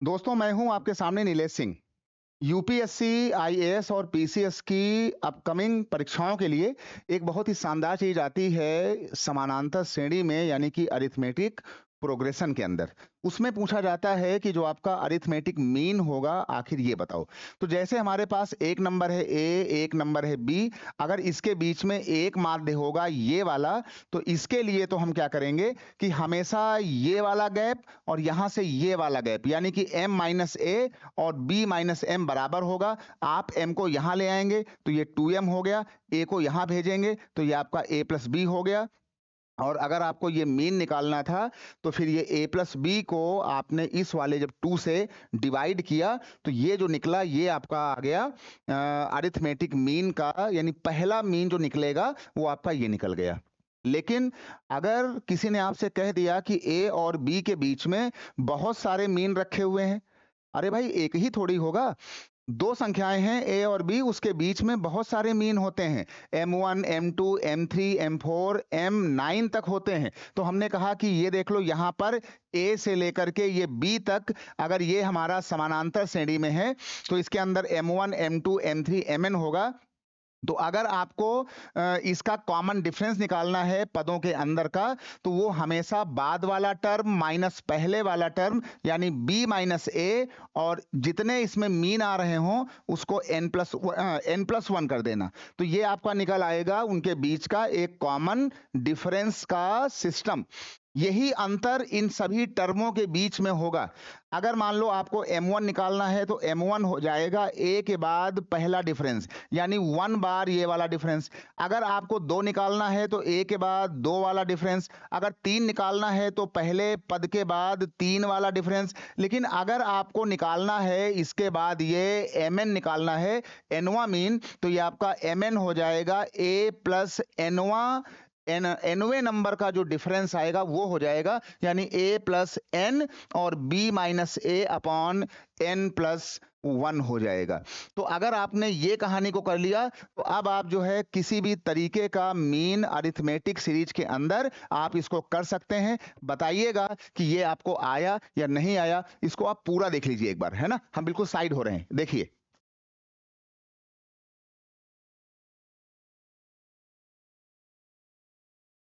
दोस्तों, मैं हूं आपके सामने नीलेश सिंह। यूपीएससी, आईएएस और पीसीएस की अपकमिंग परीक्षाओं के लिए एक बहुत ही शानदार चीज आती है समानांतर श्रेणी में, यानी कि अरिथमेटिक प्रोग्रेशन के अंदर। उसमें पूछा जाता है कि जो आपका अरिथमेटिक मीन होगा, आखिर ये बताओ। तो जैसे हमारे पास एक नंबर है ए, एक नंबर है बी, अगर इसके बीच में एक माध्य होगा ये वाला, तो इसके लिए तो हम क्या करेंगे कि हमेशा ये वाला गैप और यहां से ये वाला गैप, यानी कि m माइनस ए और b माइनस एम बराबर होगा। आप m को यहां ले आएंगे तो ये 2m हो गया, a को यहां भेजेंगे तो ये आपका a प्लस बी हो गया। और अगर आपको ये मीन निकालना था तो फिर ये a प्लस बी को आपने इस वाले जब 2 से डिवाइड किया तो ये जो निकला ये आपका आ गया अरिथमेटिक मीन का, यानी पहला मीन जो निकलेगा वो आपका ये निकल गया। लेकिन अगर किसी ने आपसे कह दिया कि ए और बी के बीच में बहुत सारे मीन रखे हुए हैं, अरे भाई एक ही थोड़ी होगा, दो संख्याएं हैं ए और बी, उसके बीच में बहुत सारे मीन होते हैं, m1, m2, m3, m4, m9 तक होते हैं। तो हमने कहा कि ये देख लो, यहां पर ए से लेकर के ये बी तक अगर ये हमारा समानांतर श्रेणी में है तो इसके अंदर m1, m2, m3, mn होगा। तो अगर आपको इसका कॉमन डिफरेंस निकालना है पदों के अंदर का, तो वो हमेशा बाद वाला टर्म माइनस पहले वाला टर्म, यानी b माइनस ए, और जितने इसमें मीन आ रहे हों उसको n+1 कर देना। तो ये आपका निकल आएगा उनके बीच का एक कॉमन डिफरेंस का सिस्टम। यही अंतर इन सभी टर्मों के बीच में होगा। अगर मान लो आपको m1 निकालना है तो m1 हो जाएगा a के बाद पहला डिफरेंस, यानी 1 बार ये वाला डिफरेंस। अगर आपको 2 निकालना है तो a के बाद 2 वाला डिफरेंस। अगर 3 निकालना है तो पहले पद के बाद 3 वाला डिफरेंस। लेकिन अगर आपको निकालना है इसके बाद ये mn निकालना है, nवा मीन, तो ये आपका mn हो जाएगा a प्लस nवे नंबर का जो डिफरेंस आएगा वो हो जाएगा, यानी a प्लस n और b माइनस ए अपॉन n प्लस 1 हो जाएगा। तो अगर आपने ये कहानी को कर लिया तो अब आप जो है किसी भी तरीके का मीन अरिथमेटिक सीरीज के अंदर आप इसको कर सकते हैं। बताइएगा कि ये आपको आया या नहीं आया, इसको आप पूरा देख लीजिए एक बार, है ना। हम बिल्कुल साइड हो रहे हैं, देखिए।